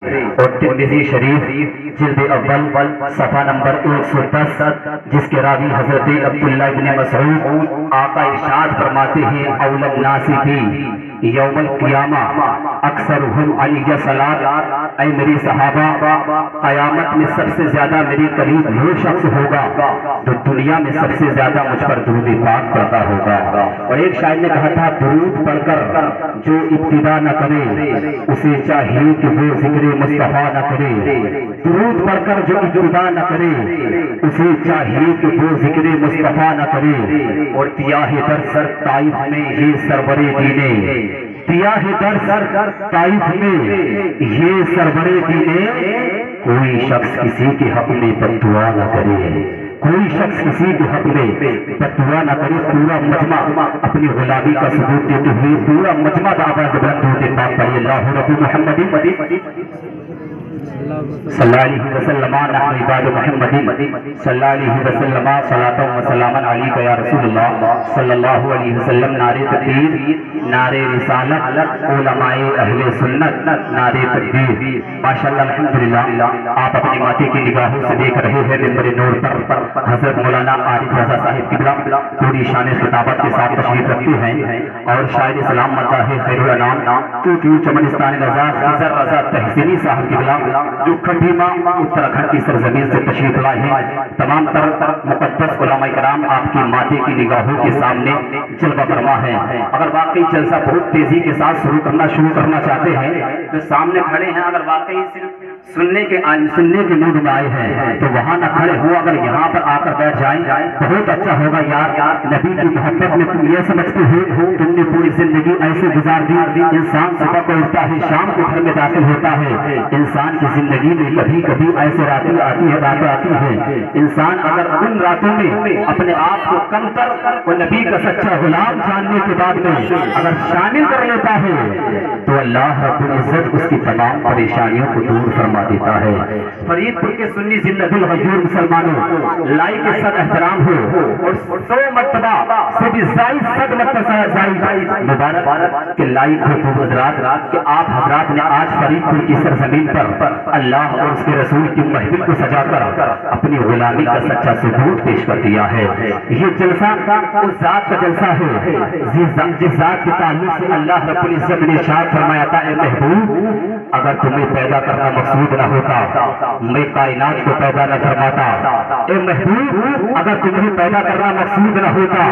اور ترمذی شریف جلد اول صفحہ نمبر 110 جس کے راوی حضرت عبداللہ بن مسعود آقا ارشاد فرماتے ہیں اول الناس بھی یوم القیامہ اکثرہم علی صلاۃ، اے میری صحابہ قیامت میں سب سے زیادہ میرے قریب وہ شخص ہوگا جو دنیا میں سب سے زیادہ مجھ پر درود پاک پڑھتا ہوگا۔ اور ایک شاعر نے کہا تھا درود پڑھ کر جو ابتدا نہ کرے اسے چاہیے کہ وہ ذکر مصطفیٰ نہ کرے، درود پڑھ کر جو ابتدا نہ کرے اسے چاہیے کہ وہ ذکر مصطفیٰ نہ کرے۔ اور تیاہ در سر طائف میں یہ سرور دینے، تیاہ در سر طائف میں یہ سرور دینے، کوئی شخص کسی کے حق میں بددعا نہ کرے، کوئی شخص کسی کے حق میں بددعا نہ کرے۔ پورا مجمع اپنی غلامی کا ثبوت دیتے ہوئے پورا مجمع آواز بلند ہوتے پاک پڑھیے اللہ رب محمد صلی اللہ علیہ وسلم نحن عباد محمد صلی اللہ علیہ وسلم صلاۃ و سلام علیک یا رسول اللہ صلی اللہ علیہ وسلم۔ نعرہ تکبیر، نعرہ رسالت، علماء اہل سنت، نعرہ تکبیر۔ ماشاءاللہ الحمدللہ آپ اپنی ماتے کی نگاہوں سے دیکھ رہے ہیں ممبر نور پر حضرت مولانا عارف رضا صاحب قبلہ پوری شان خطابت کے ساتھ تشریف رکھتے ہیں اور شاعر سلام مداح خیر الانام کیوں چمنستان رضا خضر رضا تحسینی صاحب قبلہ جو کھٹیما اتراکھنڈ کی سرزمین سے تشریف لائے ہیں۔ تمام تر مقدس علماء کرام آپ کی ماتے کی نگاہوں کے سامنے جلوہ فرما ہے۔ اگر واقعی جلسہ بہت تیزی کے ساتھ شروع کرنا چاہتے ہیں تو سامنے کھڑے ہیں، اگر واقعی صرف سننے کے موڈ میں آئے ہیں تو وہاں نہ کھڑے ہو، اگر یہاں پر آ کر بیٹھ جائیں بہت اچھا ہوگا۔ یار نبی کی محبت میں تم یہ سمجھتے ہو تم نے پوری زندگی ایسے گزار دی، انسان صبح کو اٹھتا ہے شام کو گھر میں داخل ہوتا ہے، انسان کی زندگی میں کبھی کبھی ایسے راتیں آتی ہے، انسان اگر ان راتوں میں اپنے آپ کو کم تر اور نبی کا سچا غلام جاننے کے بعد میں اگر شامل کر لیتا ہے تو اللہ رب العزت اس کی تمام پریشانیوں کو دور فرما دیتا ہے۔ فرید پور کے سنی زندہ دل غیور مسلمانوں لائی کے صد احترام ہو اور 100 مرتبہ سے بھی زائد 100 مرتبہ زائد مبارک کہ لائی کو حضرات کہ آپ حضرات نے آج فرید پور کی سرزمین پر اللہ اور اس کے رسول کی محفل کو سجا کر اپنی غلامی کا سچا ثبوت پیش کر دیا ہے۔ یہ جلسہ اس ذات کا جلسہ ہے جس ذات کے تعلق سے اللہ رب العزت نے ارشاد فرمایا تھا اے محبوب اگر تمہیں پیدا کرنا مقصود نہ ہوتا میں کائنات کو پیدا نہ فرماتا، اے محبوب اگر تمہیں پیدا کرنا مقصود نہ ہوتا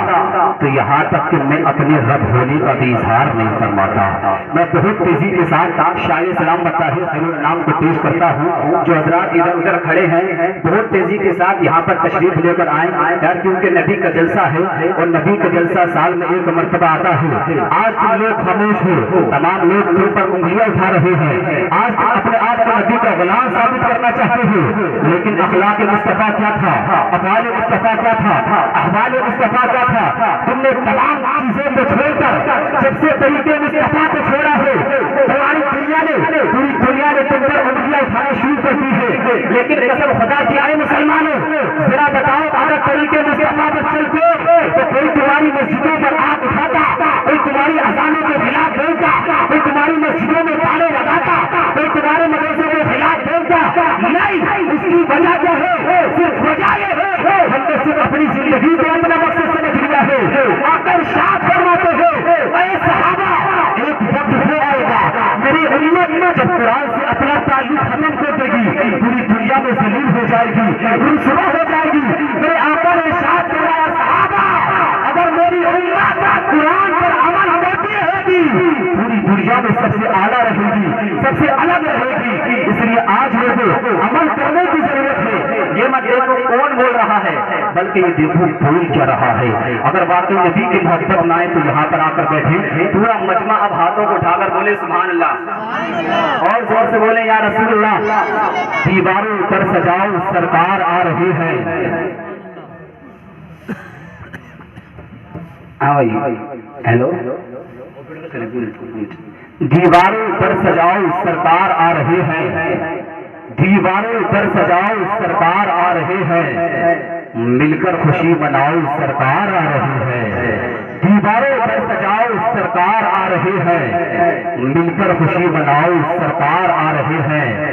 تو یہاں تک کہ میں اپنے رب ہونے کا بھی اظہار نہیں فرماتا۔ میں بہت تیزی کے ساتھ شاعر سلام مداح خیر الانام کو پیش کرتا ہوں، جو حضرات ادھر ادھر کھڑے ہیں بہت تیزی کے ساتھ یہاں پر تشریف لے کر آئیں یار، کیونکہ نبی کا جلسہ ہے اور نبی کا جلسہ سال میں ایک مرتبہ آتا ہے۔ آج تم لوگ خاموش ہو، تمام لوگ تم پر انگلیاں اٹھا رہے ہیں، آج تم اپنے آپ کو نبی کا غلام ثابت کرنا چاہتے ہو، لیکن اخلاق مصطفیٰ کیا تھا، افعال مصطفیٰ کیا تھا، احوال مصطفیٰ کیا تھا؟ تم نے تمام چیزوں کو چھوڑ کر جب سے طریقے مصطفیٰ کو چھوڑا ہے پوری دنیا نے تم پر انگلیاں اٹھانا شروع کر دی ہے۔ لیکن قسم خدا کی آئے مسلمانوں ذرا بتاؤ اگر طریقے مصطفیٰ پر چلتے تو کوئی تمہاری مسجدوں پر آگ اٹھاتا، کوئی تمہاری اذانوں کے خلاف بولتا، کوئی تمہاری مسجدوں میں تالے لگاتا، کوئی تمہارے مدرسوں کے خلاف بولتا؟ نہیں، اس کی وجہ کیا ہے؟ صرف وجہ یہ ہے ہم نے صرف اپنی زندگی کو اپنا مقصد سمجھ لیا ہے۔ آ کر ارشاد فرماتے ہیں اے صحابہ ایک وقت وہ آئے گا میری امت جب قرآن سے اپنا تعلق ختم کر دے گی پوری دنیا میں ذلیل ہو جائے گی، رسوا ہو جائے گی۔ میرے آقا نے ارشاد فرمایا صحابہ اگر میری امت قرآن پر عمل کرتی ہوگی پوری دنیا میں سب سے اعلیٰ رہے گی، سب سے الگ رہے گی۔ اس لیے آج لوگوں عمل کرنے کی ضرورت ہے۔ یہ مت دیکھو کون بول رہا ہے بلکہ یہ دیکھو بول کیا رہا ہے۔ اگر واقعی نبی کی محبت نہ آئے تو یہاں پر آ کر بیٹھے پورا مجمع اب ہاتھوں کو اٹھا کر بولے سبحان اللہ، اور زور سے بولے یا رسول اللہ۔ دیواروں پر سجاؤ سرکار آ رہی ہے، ہیلو دیواروں پر سجاؤ سرکار آ رہے ہیں، دیواروں پر سجاؤ سرکار آ رہے ہیں، مل کر خوشی مناؤ سرکار آ رہی ہے۔ دیواروں پر سجاؤ سرکار آ رہے ہیں، مل کر خوشی مناؤ سرکار آ رہے ہیں۔